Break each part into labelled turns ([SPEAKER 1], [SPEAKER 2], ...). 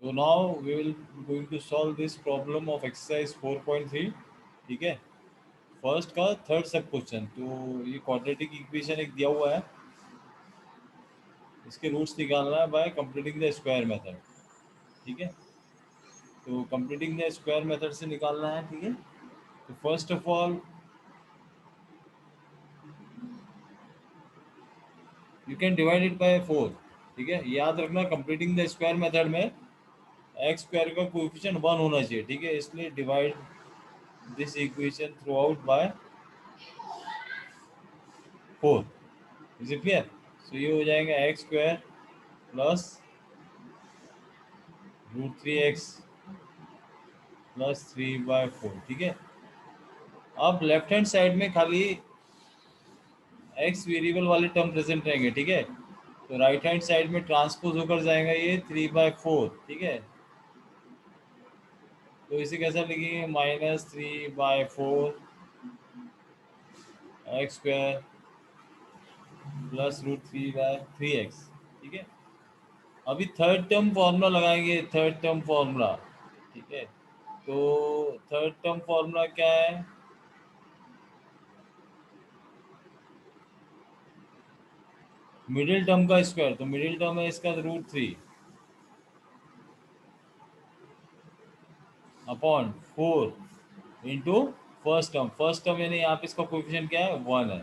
[SPEAKER 1] तो now we will going to solve this problem of exercise 4.3। ठीक है, first का थर्ड सब क्वेश्चन। तो ये क्वाड्रेटिक इक्वेशन एक दिया हुआ है, इसके रूट्स निकालना है bye completing the square method. ठीक है, तो कंप्लीटिंग द स्क्वायर मेथड से निकालना है। ठीक है, तो first of all you can divide it by 4। ठीक है, याद रखना कंप्लीटिंग द स्क्वायर मेथड में एक्स स्क्वायर का कोएफिशिएंट 1 होना चाहिए। ठीक है, इसलिए divide this equation throughout by 4। Is it clear? So ये हो जाएगा x square plus √3x plus 3/4। ठीक है, अब लेफ्ट हैंड साइड में खाली एक्स वेरिएबल वाले टर्म प्रेजेंट रहेंगे। ठीक है, तो राइट हैंड साइड में ट्रांसपोज होकर जाएगा ये 3/4। ठीक है, तो इसे कैसा लिखेंगे, -3/4 एक्स स्क्वायर प्लस √3/3x। ठीक है, अभी थर्ड टर्म फॉर्मूला लगाएंगे, थर्ड टर्म फॉर्मूला। ठीक है, तो थर्ड टर्म फॉर्मूला क्या है, मिडिल टर्म का स्क्वायर। तो मिडिल टर्म है इसका √3 अपॉन 4 इंटू फर्स्ट टर्म यानी यहाँ पे इसका कोएफिशिएंट क्या है, 1 है।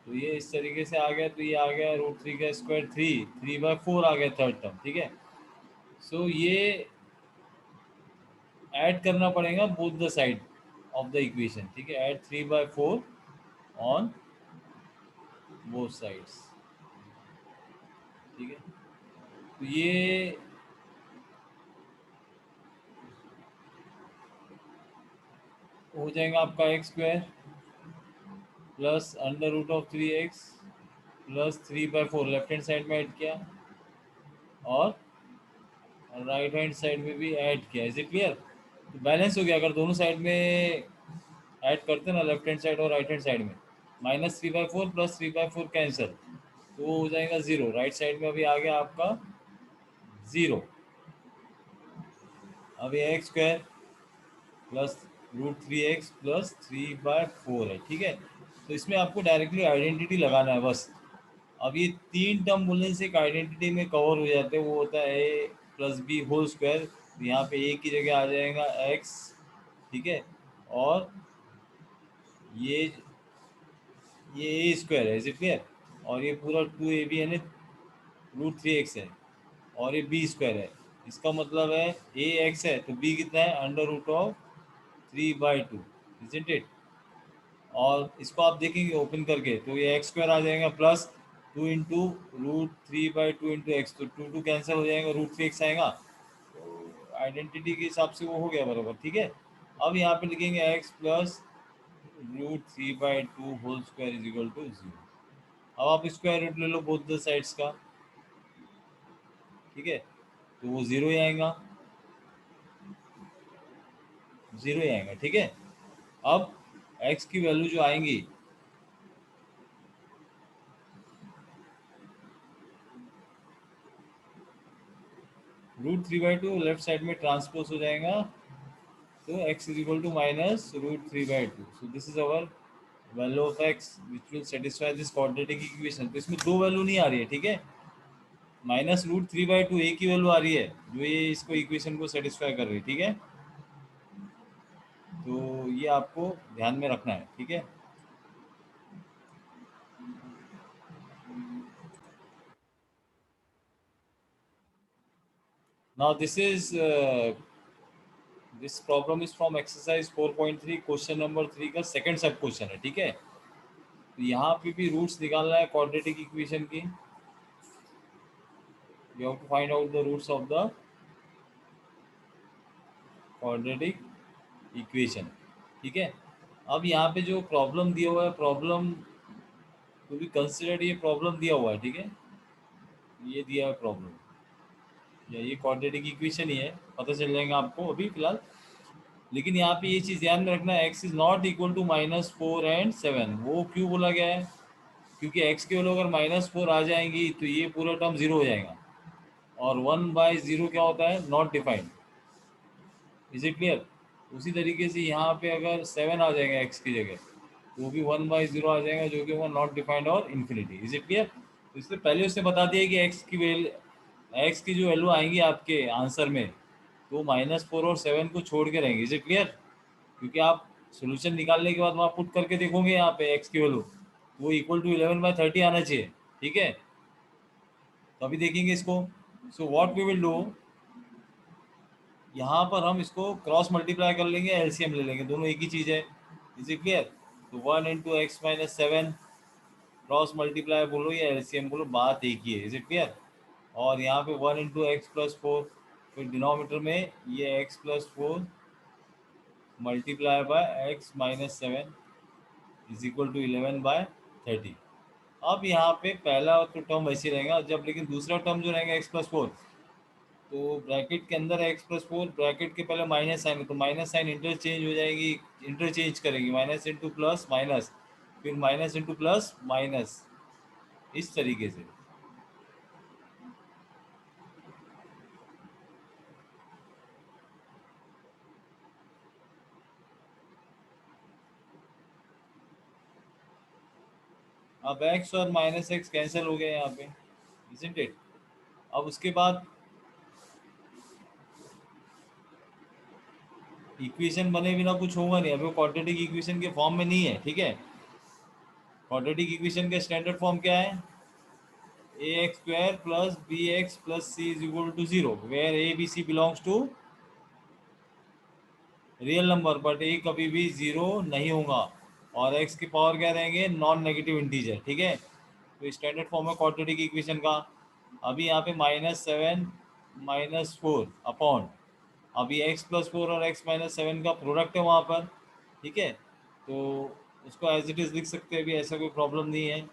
[SPEAKER 1] तो ये इस तरीके से आ गया, तो ये आ गया √3 का स्क्वायर 3/4 आ गया थर्ड टर्म। ठीक है, सो ये ऐड करना पड़ेगा both the side of the equation. ठीक है, ऐड 3/4 ऑन बोथ साइड्स। ठीक है, तो ये हो जाएगा आपका x square plus √3x plus 3/4 left hand side में ऐड किया और राइट हैंड साइड में भी ऐड किया। Is it clear? तो बैलेंस हो गया। अगर दोनों साइड में ऐड करते ना, लेफ्ट हैंड साइड और राइट हैंड साइड में, -3/4 प्लस 3/4 कैंसिल, तो वो हो जाएगा 0। राइट साइड में अभी आ गया आपका 0। अभी x square plus √3x plus 3/4 है। ठीक है, तो इसमें आपको डायरेक्टली आइडेंटिटी लगाना है बस। अब ये तीन टर्म बोलने से एक आइडेंटिटी में कवर हो जाते हैं, वो होता है a plus B whole square. यहाँ पे a की जगह आ जाएगा x। ठीक है, और ये a स्क्वायर है। Is it clear? और ये पूरा 2ab यानी √3x है, और ये b स्क्वायर है। इसका मतलब है a x है तो b कितना है, √3/2। Isn't it? और इसको आप देखेंगे ओपन करके तो ये एक्स स्क्वायर आ जाएगा प्लस 2 इंटू √3/2 इंटू एक्स, तो 2 कैंसिल हो जाएगा, √3x आएगा। तो आइडेंटिटी के हिसाब से वो हो गया बराबर। ठीक है, अब यहाँ पे लिखेंगे X plus √3/2 whole square is equal to 0। अब आप स्क्वायर रूट ले लो बोथ द साइड्स का। ठीक है, तो वो 0 ही आएगा, 0 ही आएगा। ठीक है, अब एक्स की वैल्यू जो आएंगी, √3/2 लेफ्ट साइड में ट्रांसपोज हो जाएगा, तो x is equal to -√3/2। So this is our value of x which will satisfy this quadratic equation. तो इसमें दो वैल्यू नहीं आ रही है। ठीक है, -√3/2 एक ही वैल्यू आ रही है जो ये इसको इक्वेशन को सेटिस्फाई कर रही है। ठीक है, तो ये आपको ध्यान में रखना है। ठीक है, now this problem is from exercise 4.3 question number 3 का सेकंड सब क्वेश्चन है। ठीक है, तो यहाँ पे भी रूट्स निकालना है क्वाड्रेटिक इक्वेशन की। You have to find out the roots of the quadratic equation. ठीक है, अब यहाँ पे जो प्रॉब्लम दिया हुआ है, प्रॉब्लम टू बी कंसिडर्ड, ये प्रॉब्लम दिया हुआ है। ठीक है, ये दिया है प्रॉब्लम, या ये क्वाड्रेटिक इक्वेशन ही है, पता चल जाएगा आपको अभी फिलहाल। लेकिन यहाँ पे ये चीज़ ध्यान में रखना, x is not equal to -4 and 7। वो क्यों बोला गया है? क्योंकि x के वैल्यू अगर -4 आ जाएंगी तो ये पूरा टर्म 0 हो जाएगा। और 1/0 क्या होता है, not defined. Is it clear? उसी तरीके से यहाँ पे अगर 7 आ जाएगा एक्स की जगह, तो वो भी 1/0 आ जाएगा, जो कि वो नॉट डिफाइंड और इन्फिनिटी। Is it clear? तो इसलिए पहले उसने बता दिया कि एक्स की जो वैल्यू आएंगी आपके आंसर में, तो -4 और 7 को छोड़ के रहेंगे। Is it clear? क्योंकि आप सोल्यूशन निकालने के बाद वहाँ पुट करके देखोगे यहाँ पे एक्स की वैल्यू, तो वो इक्वल टू 11/30 आना चाहिए। ठीक है, तो अभी देखेंगे इसको। So what we will do, यहाँ पर हम इसको क्रॉस मल्टीप्लाई कर लेंगे, एलसीएम ले लेंगे, दोनों एक ही चीज़ है। Is it clear? तो 1 × x - 7 क्रॉस मल्टीप्लाई बोलो या एलसीएम बोलो, बात एक ही है। Is it clear? और यहाँ पे 1 × x + 4, फिर डिनोमीटर में ये x + 4 multiply by x - 7 is equal to 11/30। अब यहाँ पे पहला तो टर्म वैसे रहेगा जब, लेकिन दूसरा टर्म जो रहेगा x + 4, तो ब्रैकेट के अंदर x + 4, ब्रैकेट के पहले माइनस साइन है, तो माइनस साइन इंटरचेंज हो जाएगी, इंटरचेंज करेंगे, माइनस इंटू प्लस माइनस, फिर माइनस इंटू प्लस माइनस, इस तरीके से। अब x और -x कैंसिल हो गए यहाँ पे, इजंट इट? अब उसके बाद इक्वेशन बने बिना कुछ होगा नहीं, अभी वो क्वाड्रेटिक इक्वेशन के फॉर्म में नहीं है। ठीक है, क्वाड्रेटिक इक्वेशन का स्टैंडर्ड फॉर्म क्या है, ax² + bx + c is equal to 0, where a b c belongs to real number, but A कभी भी 0 नहीं होगा, और एक्स की पावर क्या रहेंगे, नॉन नेगेटिव इंटीजर। ठीक है, तो स्टैंडर्ड फॉर्म है क्वाड्रेटिक इक्वेशन का। अभी यहाँ पे -7 -4 अपॉन, अभी x + 4 और x - 7 का प्रोडक्ट है वहाँ पर। ठीक है, तो उसको एज इट इज़ लिख सकते हैं, अभी ऐसा कोई प्रॉब्लम नहीं है।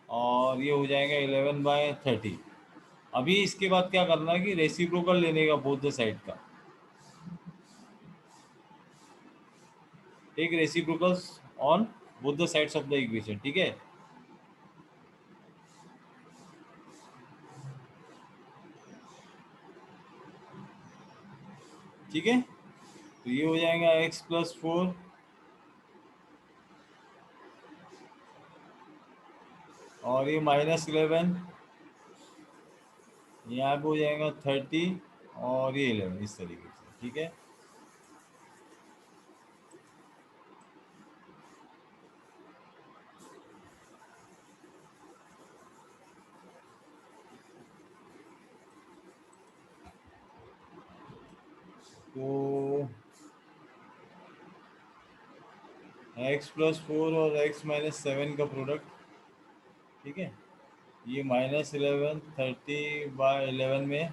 [SPEAKER 1] और ये हो जाएगा 11/30। अभी इसके बाद क्या करना है कि रेसिप्रोकल लेने का बोथ द साइड का, take reciprocals on both the sides of the equation. ठीक है, ठीक है, तो ये हो जाएगा x + 4, और ये -11, यहाँ पे हो जाएगा 30, और ये 11, इस तरीके से। ठीक है, तो x + 4 और x - 7 का प्रोडक्ट। ठीक है, ये -11 30/11 में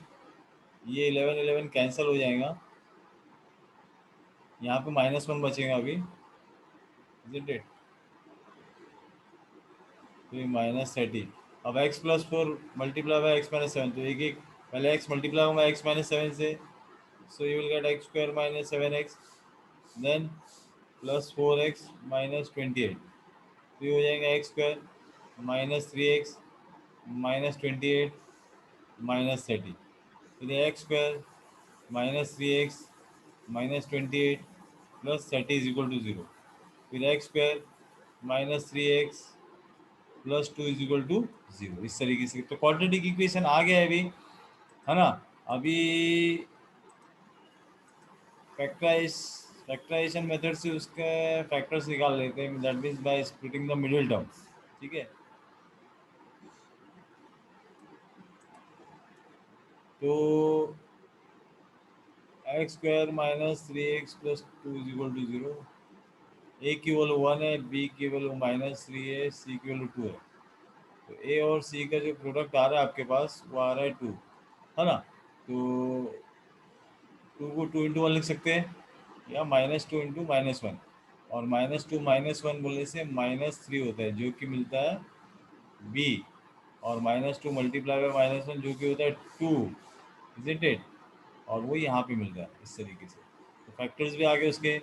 [SPEAKER 1] ये 11 11 कैंसिल हो जाएगा, यहाँ पे -1 बचेगा अभी, इजंट इट? तो ये -30। अब x + 4 मल्टीप्लाई बाय x - 7, तो एक एक पहले x मल्टीप्लाई होगा x - 7 से, so you will get x² - 7x, then +4x -28, तो ये हो जाएगा x² - 3x -28 -30, फिर x² -3x -28 +30 is equal to 0, फिर x² -3x +2 is equal to 0, इस तरीके से। तो क्वाड्रेटिक इक्वेशन आ गया है अभी, है ना? अभी फैक्टराइज फैक्टराइजेशन मेथड से उसके फैक्टर्स निकाल लेते हैं, that means by splitting the middle term. ठीक है, तो x² -3x +2 is equal to 0, ए की वैल्यू 1 है, बी की वैल्यू -3 है, सी की वैल्यू 2 है। तो ए और सी का जो प्रोडक्ट आ रहा है आपके पास, वो आ रहा है 2, है ना? तो 2 को 2 × 1 लिख सकते हैं, या -2 × -1, और -2 -1 बोलने से -3 होता है, जो कि मिलता है बी, और -2 मल्टीप्लाई बाय -1 जो कि होता है 2, इजंट इट? और वो यहाँ पे मिल रहा है इस तरीके से। तो फैक्टर्स भी आगे उसके,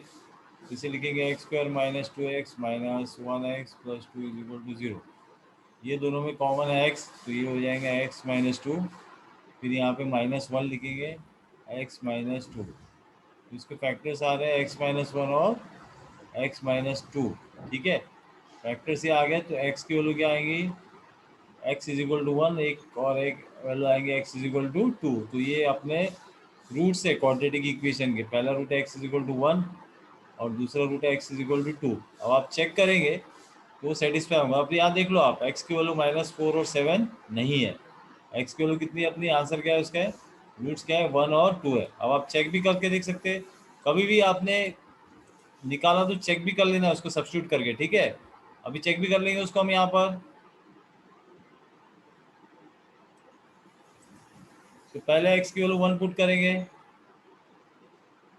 [SPEAKER 1] इसे लिखेंगे x² - 2x - 1x + 2 is equal to 0, ये दोनों में कॉमन है x, तो ये हो जाएगा x माइनस टू। फिर यहाँ पे -1 लिखेंगे, x माइनस टू। इसके फैक्टर्स आ रहे हैं x माइनस वन और x माइनस टू। ठीक है, फैक्टर्स ये आ गए तो x की वैल्यू क्या आएंगी, x is equal to one, एक और एक वैल्यू आएंगे x is equal to two. तो ये अपने रूट से क्वाड्रेटिक इक्वेशन के पहला रूट है x is equal to one और दूसरा रूट है x is equal to two. अब आप चेक करेंगे तो सेटिस्फाई होगा। अब यहाँ देख लो आप, x की वैल्यू -4 और 7 नहीं है, x की वैल्यू कितनी है अपनी, आंसर क्या है उसका, रूट्स क्या है 1 और 2 है। अब आप चेक भी करके देख सकते हैं, कभी भी आपने निकाला तो चेक भी कर लेना उसको सब्स्टिट्यूट करके। ठीक है, अभी चेक भी कर लेंगे उसको हम यहाँ पर। तो पहले x की वैल्यू 1 पुट करेंगे,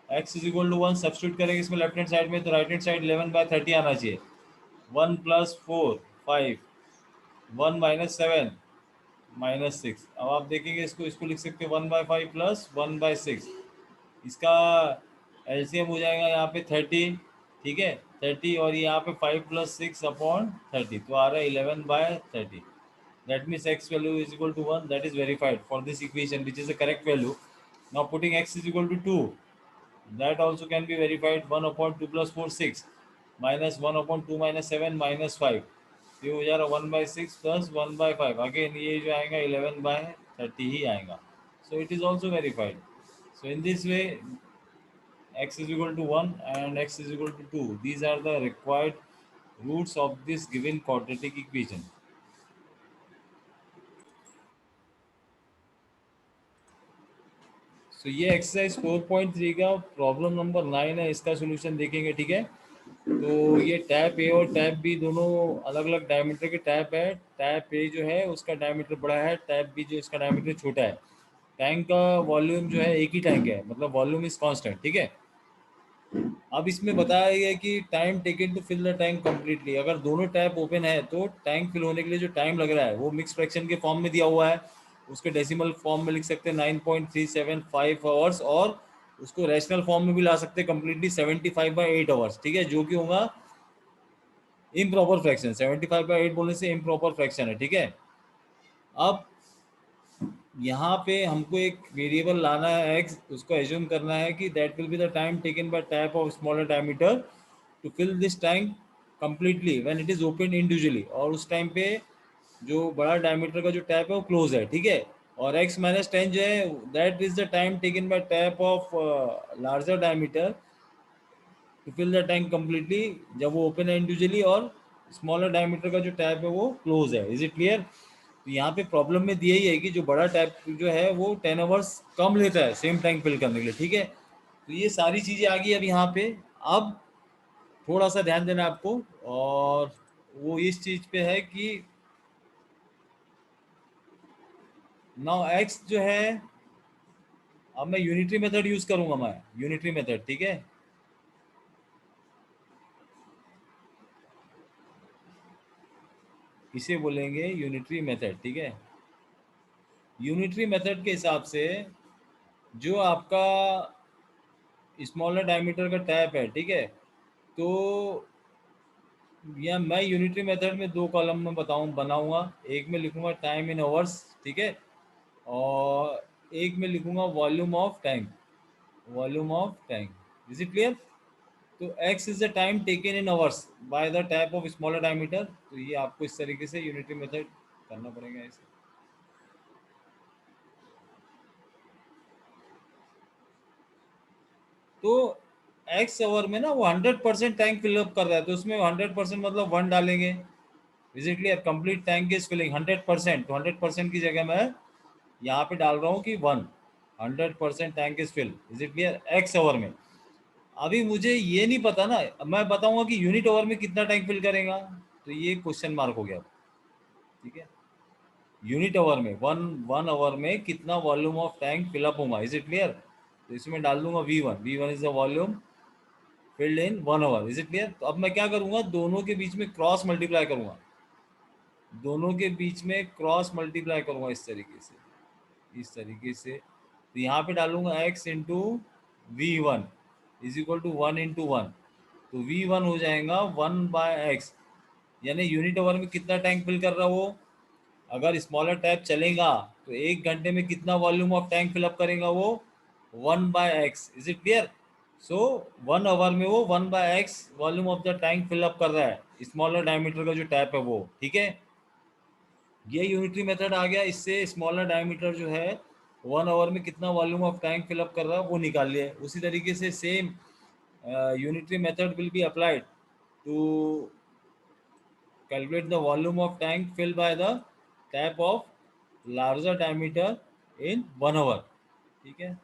[SPEAKER 1] x is equal to 1 substitute करेंगे इसमें लेफ्ट हैंड साइड में, तो राइट हैंड साइड 11/30 आना चाहिए। 1 + 4 5, 1 - 7 -6। अब आप देखेंगे इसको, लिख सकते हैं 1/5 + 1/6। इसका एलसीएम हो जाएगा यहाँ पे 30। ठीक है, 30, और ये यहाँ पे 5 + 6/30, तो आ रहा है 11/30। That means x value is equal to 1. That is verified for this equation, which is the correct value. Now putting x is equal to 2, that also can be verified. 1/2 + 4 6, -1/2 - 7 -5, ये हो जा रहा 1/6 + 1/5। अगेन ये जो आएगा 11/30 ही आएगा। So it is also verified. So in this way, x is equal to 1 and x is equal to 2. These are the required roots of this given quadratic equation. तो ये एक्सरसाइज 4.3 का प्रॉब्लम नंबर 9 है, इसका solution देखेंगे। ठीक है, तो ये टैप ए और टैप बी दोनों अलग अलग डायमीटर के टैप है। टैप ए जो है उसका डायमीटर बड़ा है, टैप बी जो इसका डायमीटर छोटा है। टैंक का वॉल्यूम जो है एक ही टैंक है, मतलब वॉल्यूम इज कांस्टेंट। ठीक है, अब इसमें बताया गया है कि time taken to fill the tank completely. अगर दोनों टैप ओपन है तो टैंक फिल होने के लिए जो टाइम लग रहा है वो मिक्स फ्रैक्शन के फॉर्म में दिया हुआ है, उसके डेसिमल फॉर्म में लिख सकते हैं 9.375 आवर्स, और उसको रैशनल फॉर्म में भी ला सकते हैं कम्प्लीटली 75/8 आवर्स। ठीक है, जो कि होगा इम्प्रॉपर फ्रैक्शन। 75/8 बोलने से इम्प्रॉपर फ्रैक्शन है। ठीक है, अब यहाँ पे हमको एक वेरिएबल लाना है x, उसको एज्यूम करना है कि that will be the time taken by tap of smaller diameter to fill this tank completely when it is open individually, और उस टाइम पे जो बड़ा डायमीटर का जो टैप है वो क्लोज है। ठीक है, और x-10 जो है that is the time taken by tap of larger diameter to fill the tank completely, जब वो ओपन है इंडिविजुअली और स्मॉलर डायमीटर का जो टैप है वो क्लोज है। Is it clear? तो यहाँ पे प्रॉब्लम में दिया ही है कि जो बड़ा टैप जो है वो 10 आवर्स कम लेता है सेम टैंक फिल करने के लिए। ठीक है, तो ये सारी चीज़ें आ गई अब यहाँ पे। अब थोड़ा सा ध्यान देना आपको, और वो इस चीज़ पे है कि नाउ एक्स जो है, अब मैं यूनिटरी मेथड यूज़ करूँगा, मैं यूनिटरी मेथड। ठीक है, इसे बोलेंगे यूनिटरी मेथड। ठीक है, यूनिटरी मेथड के हिसाब से जो आपका स्मॉलर डायमीटर का टैप है, ठीक है, तो या मैं यूनिटरी मेथड में दो कॉलम में बनाऊंगा। एक में लिखूंगा टाइम इन आवर्स, ठीक है, और एक में लिखूंगा volume of tank, volume of tank. Is it clear? तो x is the time taken in hours by the tap of smaller diameter. तो ये आपको इस तरीके से यूनिटरी मेथड करना पड़ेगा इसे। तो x आवर में ना वो 100% टैंक फिलअप कर रहा है, तो उसमें 100% मतलब 1 डालेंगे। Is it clear? Complete tank is filling 100%, तो 100% की जगह मैं यहाँ पे डाल रहा हूँ कि 100% tank is fill. Is it clear? X hour में। अभी मुझे ये नहीं पता ना, मैं बताऊंगा कि यूनिट आवर में कितना टैंक फिल करेगा, तो ये क्वेश्चन मार्क हो गया। ठीक है, यूनिट आवर में वन वन आवर में कितना वॉल्यूम ऑफ टैंक फिलअप होगा। Is it clear? तो इसमें डाल दूंगा V1 is the volume filled in 1 our. Is it clear? तो अब मैं क्या करूंगा, दोनों के बीच में क्रॉस मल्टीप्लाई करूंगा, दोनों के बीच में क्रॉस मल्टीप्लाई करूंगा इस तरीके से, इस तरीके से। तो यहाँ पे डालूंगा x into V1 is equal to 1 into 1, तो V1 हो जाएगा 1/x। यानी यूनिट आवर में कितना टैंक फिल कर रहा है वो। अगर स्मॉलर टैप चलेगा तो 1 घंटे में कितना वॉल्यूम ऑफ टैंक फिलअप करेगा वो 1/x। Is it clear? So 1 hour में वो 1/x volume of the tank fill up कर रहा है स्मॉलर डायमीटर का जो टैप है वो। ठीक है, ये यूनिटरी मेथड आ गया। इससे स्मॉलर डायमीटर जो है 1 आवर में कितना वॉल्यूम ऑफ टैंक फिलअप कर रहा है वो निकाल लिया। उसी तरीके से same unitary method will be applied to calculate the volume of tank filled by the tap of larger diameter in 1 hour। ठीक है,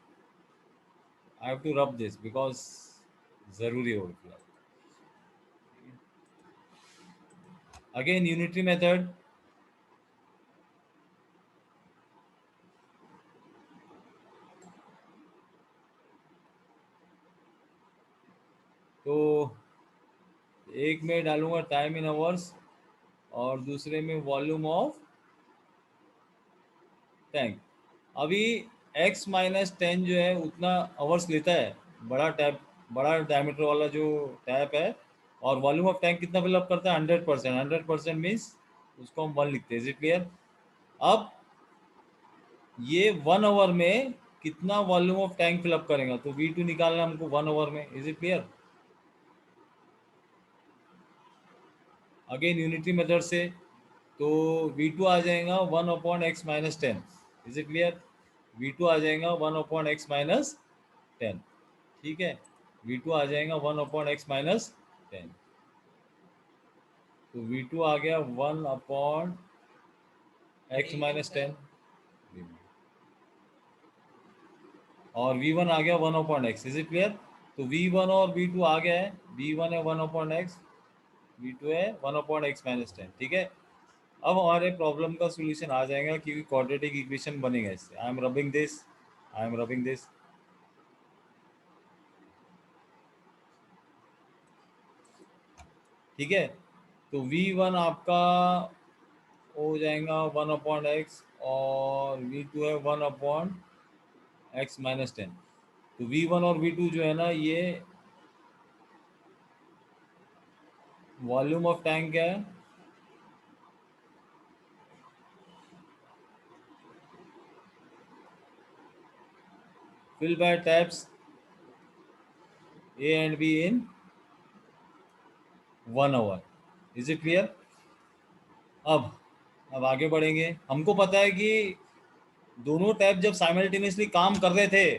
[SPEAKER 1] I have to rub this because जरूरी हो गया। Again unitary method, तो एक में डालूंगा टाइम इन आवर्स और दूसरे में वॉल्यूम ऑफ टैंक। अभी x-10 जो है उतना आवर्स लेता है बड़ा टैप, बड़ा डायमीटर वाला जो टैप है, और वॉल्यूम ऑफ टैंक कितना फिलअप करता है 100%। 100% मीन्स उसको हम 1 लिखते हैं। Is it clear? अब ये 1 आवर में कितना वॉल्यूम ऑफ टैंक फिलअप करेगा, तो V2 निकालना हमको 1 आवर में। Is it clear? Again unitary method से, तो V2 आ जाएगा 1/x-10। Is it clear? V2 आ जाएगा 1/x-10। ठीक है, V2 आ जाएगा 1/x-10। तो V2 आ गया 1/x-10 और V1 आ गया 1/x। Is it clear? तो V1 और V2 आ गया है। V1 है 1/x, V2 है 1/x-10। ठीक है, अब हमारे प्रॉब्लम का सॉल्यूशन आ जाएगा क्योंकि क्वाड्रेटिक इक्वेशन बनेगा इससे। I am rubbing this, I am rubbing this. ठीक है, तो V1 आपका हो जाएगा 1/x और V2 है 1/x-10। तो V1 और V2 जो है ना, ये वॉल्यूम ऑफ टैंक है, fill by taps A and B in 1 our. Is it clear? अब आगे बढ़ेंगे। हमको पता है कि दोनों टैप जब साइमल्टेनियसली काम कर रहे थे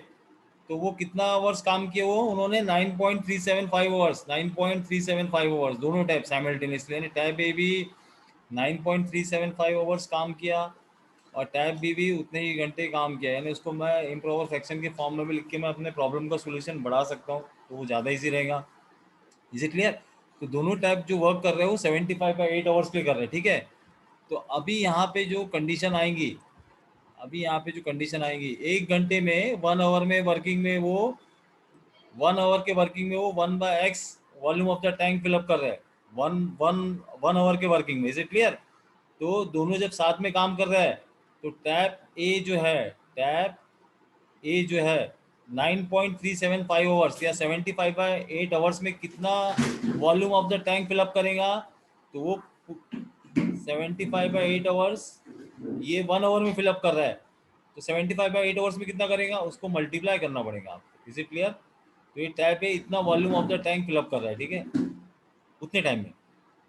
[SPEAKER 1] तो वो कितना आवर्स काम किए, वो उन्होंने 9.375 आवर्स, 9.375 आवर्स दोनों टैप साइमल्टेनियसली, यानी टैप ए भी 9.375 आवर्स काम किया और टैप बी भी उतने ही घंटे काम किया। यानी उसको मैं इम्प्रोवर फ्रैक्शन के फॉर्म में भी लिख के मैं अपने प्रॉब्लम का सोल्यूशन बढ़ा सकता हूँ, तो वो ज़्यादा ईजी रहेगा। Is it clear? तो दोनों टैप जो वर्क कर रहे हैं वो 75/8 आवर्स पे कर रहे हैं। ठीक है, तो अभी यहाँ पे जो कंडीशन आएंगी, अभी यहाँ पे जो कंडीशन आएंगी, 1 घंटे में 1 आवर में वर्किंग में वो 1 आवर के वर्किंग में वो 1/x volume of the tank fill up कर रहे हैं 1 आवर के वर्किंग में। Is it clear? तो दोनों जब साथ में काम कर रहा है तो टैप ए जो है, टैप ए जो है 9.375 आवर्स या 75/8 आवर्स में कितना volume of the tank fill up करेगा, तो वो 75/8 आवर्स ये 1 आवर में फिलअप कर रहा है, तो 75/8 आवर्स में कितना करेगा, उसको मल्टीप्लाई करना पड़ेगा आपको। Is it clear? तो ये टैप है इतना volume of the tank fill up कर रहा है, ठीक है, उतने टाइम में।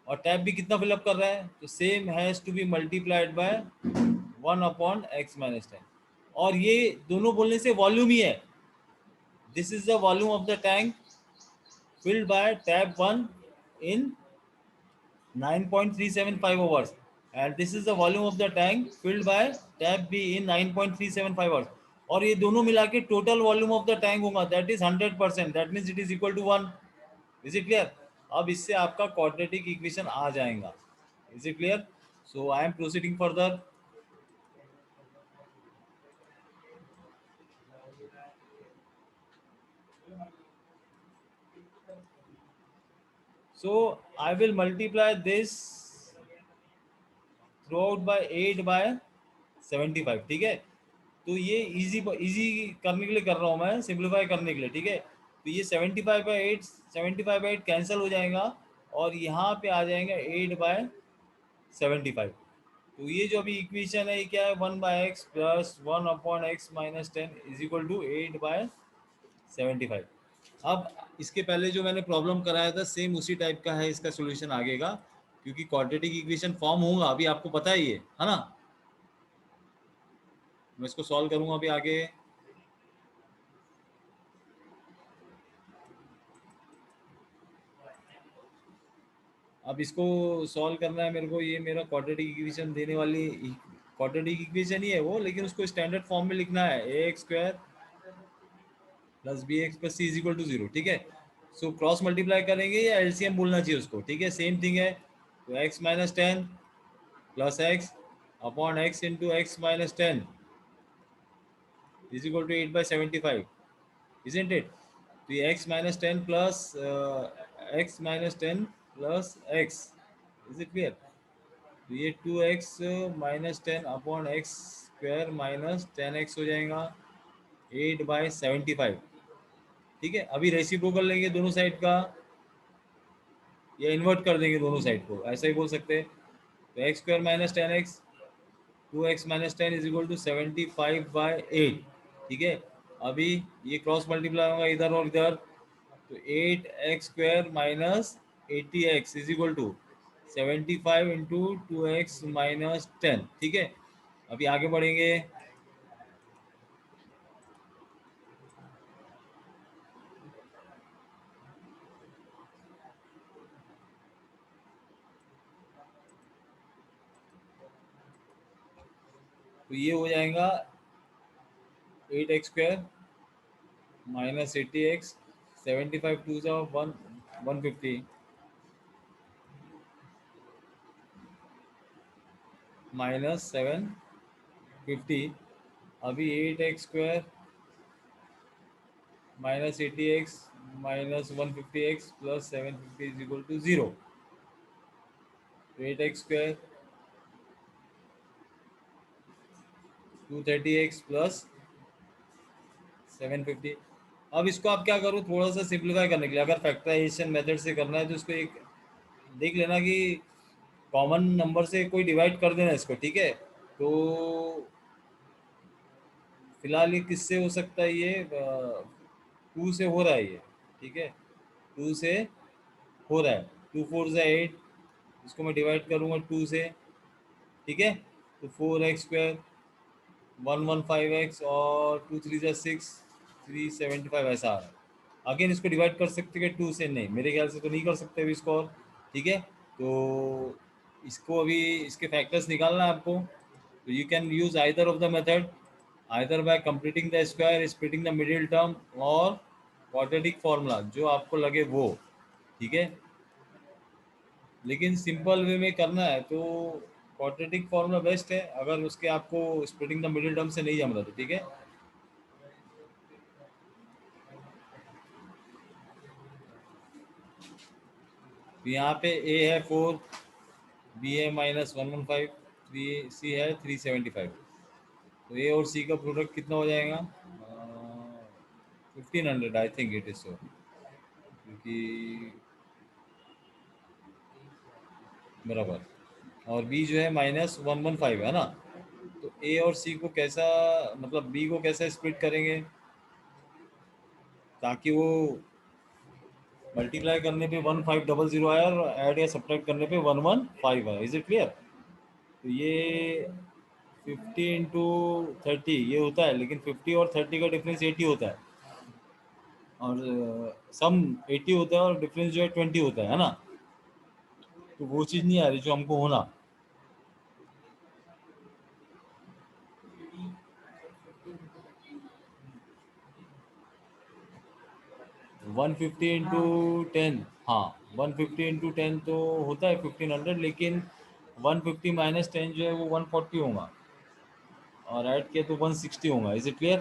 [SPEAKER 1] और टैप भी कितना फिलअप कर रहा है, तो same has to be multiplied by 1/x-10। और ये दोनों बोलने से वॉल्यूम ही है। This is the volume of the tank filled by tap 1 in 9.375 hours, and this is the volume of the tank filled by tap B in 9.375 hours। और ये दोनों मिला के total volume of the tank होगा, that is 100%, that means it is equal to 1। Is it clear? अब इससे आपका quadratic equation आ जाएगा। Is it clear? So I am proceeding further. So I will multiply this throughout by 8/75। ठीक है, तो ये इजी इजी करने के लिए कर रहा हूँ मैं, सिंप्लीफाई करने के लिए। ठीक है, तो ये 75/8 कैंसिल हो जाएगा और यहाँ पे आ जाएगा 8/75। तो ये जो अभी इक्वेशन है ये क्या है, 1/x plus 1/x-10 is equal to 8/75। अब इसके पहले जो मैंने प्रॉब्लम कराया था सेम उसी टाइप का है इसका सॉल्यूशन आगे का, क्योंकि क्वाड्रेटिक इक्वेशन फॉर्म होगा अभी आपको पता ही है ना। मैं इसको सॉल्व करूंगा अभी आगे। अब इसको सॉल्व करना है मेरे को, ये मेरा क्वाड्रेटिक इक्वेशन देने वाली क्वाड्रेटिक इक्वेशन ही है वो, लेकिन उसको स्टैंडर्ड फॉर्म में लिखना है ax² plus bx plus c is equal to 0, ठीक है। सो क्रॉस मल्टीप्लाई करेंगे या एलसीएम बोलना चाहिए उसको, ठीक है, सेम थिंग है। तो x-10 plus x upon x into x-10 is equal to 8/75, isn't it? तो ये x-10 plus x-10 plus x, is it clear? तो ये 2x-10 upon x square minus 10x हो जाएगा 8/75, ठीक है। अभी रेसिप्रोकल लेंगे दोनों साइड का, या इन्वर्ट कर देंगे दोनों साइड को, ऐसा ही बोल सकते हैं। तो X square minus 10x, 2x-10 is equal to 75/8, ठीक है। अभी ये क्रॉस मल्टीप्लाई होगा इधर और इधर, तो 8x² minus 80x is equal to 75 into 2x-10, ठीक है। अभी आगे बढ़ेंगे। तो ये हो जाएगा 8x² माइनस 80x, 75 टू जा 150 माइनस 750। अभी 8x² minus 80x minus 150x plus 750 is equal to 0। 8x² 230x plus 750। अब इसको आप क्या करो, थोड़ा सा सिंप्लीफाई करने के लिए, अगर फैक्टराइजेशन मेथड से करना है तो इसको एक देख लेना कि कॉमन नंबर से कोई डिवाइड कर देना इसको, ठीक है। तो फिलहाल ये किससे हो सकता है, ये 2 से हो रहा है ये, ठीक है, 2 से हो रहा है। 2 4 8, इसको मैं डिवाइड करूँगा 2 से, ठीक है। तो 4x² 115x और 2 3 जा 6, 375 ऐसा आ रहा है। अगेन इसको डिवाइड कर सकते हैं 2 से, नहीं मेरे ख्याल से तो नहीं कर सकते अभी इसको और, ठीक है। तो इसको अभी इसके फैक्टर्स निकालना है आपको। तो you can use either of the method, either bye completing the square, splitting the middle term, और क्वाड्रेटिक फॉर्मूला जो आपको लगे वो, ठीक है। लेकिन सिंपल वे में करना है तो क्वाड्रेटिक फॉर्मूला बेस्ट है, अगर उसके आपको स्प्लिटिंग द मिडिल टर्म से नहीं जम रहा तो, ठीक है। तो यहाँ पे a है 4, b है -115, c है 375। तो a और c का प्रोडक्ट कितना हो जाएगा, 1500 I think it is so, क्योंकि बराबर, और b जो है -115 है ना। तो a और c को कैसा, मतलब b को कैसा स्प्लिट करेंगे ताकि वो मल्टीप्लाई करने पे 1500 आया और ऐड या सब्ट्रैक्ट करने पे 115 आया, इज इट क्लियर? तो ये 50 × 30 ये होता है, लेकिन 50 और 30 का डिफरेंस 80 होता है, और सम 80 होता है और डिफरेंस जो है 20 होता है ना। तो वो चीज़ नहीं आ रही जो हमको होना। 150 × 10, हाँ 150 × 10 तो होता है 1500, लेकिन 150 - 10 जो है वो 140 होगा, और ऐड किया तो 160 होगा, इज इट क्लियर?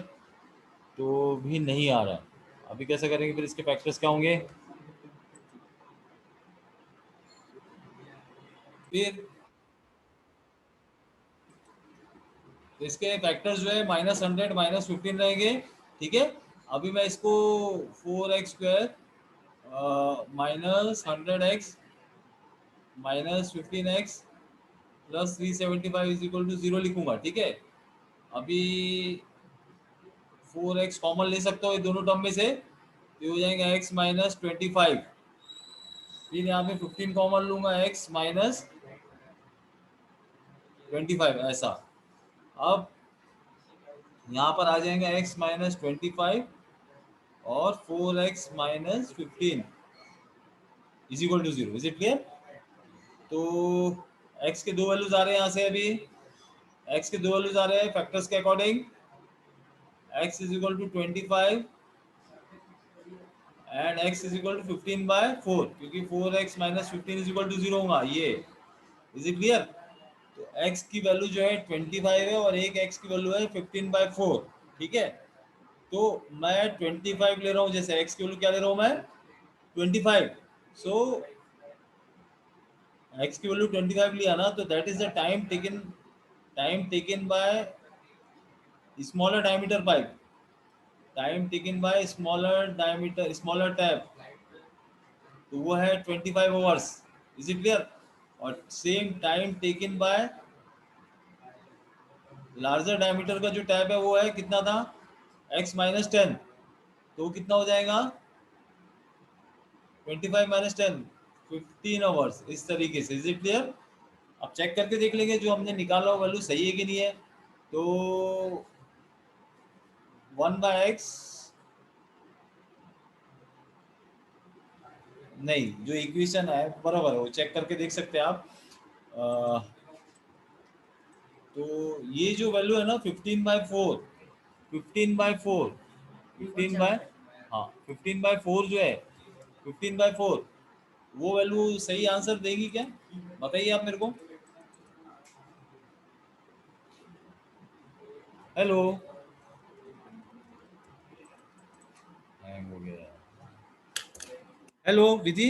[SPEAKER 1] तो भी नहीं आ रहा है। अभी कैसे करेंगे, फिर इसके फैक्टर्स क्या होंगे? फिर तो इसके फैक्टर्स जो है -100 -15 रहेंगे, ठीक है। अभी मैं इसको 4x² -100x minus 15x plus 375 is equal to 0 लिखूंगा, ठीक है। अभी 4x कॉमन ले सकते हो ये दोनों टर्म में से, तो हो जाएगा x माइनस 25। फिर यहाँ पे 15 कॉमन लूंगा, x माइनस 25 ऐसा। अब यहाँ पर आ जाएगा x माइनस 25 और 4x minus 15 is equal to 0। Is it clear? तो x के दो वैल्यूज आ रहे हैं यहाँ से। अभी x के दो वैल्यूज आ रहे हैं फैक्टर्स के according, x is equal to 25 and x is equal to 15/4, क्योंकि 4x minus 15 is equal to 0 होगा ये। Is it clear? तो x की वैल्यू जो है 25 है और एक x की वैल्यू है 15/4, ठीक है। तो मैं 25 ले रहा हूँ, जैसे x की वैल्यू क्या ले रहा हूँ मैं 25। सो x की वैल्यू 25 लिया ना, तो that is the time taken by smaller diameter pipe, time taken by smaller tap, तो वो है 25 आवर्स। Is it clear? और same time taken by larger diameter का जो टैप है वो है कितना था, x माइनस 10, तो कितना हो जाएगा 25 माइनस 10, 15 आवर्स, इस तरीके से। Is it clear? अब चेक करके देख लेंगे जो हमने निकाला हो वैल्यू सही है कि नहीं है। तो 1/x, नहीं, जो इक्वेशन है बराबर है, वो चेक करके देख सकते हैं आप। तो ये जो वैल्यू है ना 15/4, 15/4, 15 बाय, हाँ 15/4 जो है, 15/4, वो वैल्यू सही आंसर देगी क्या? बताइए आप मेरे को। हेलो, हैंग हो गया। हेलो विधि।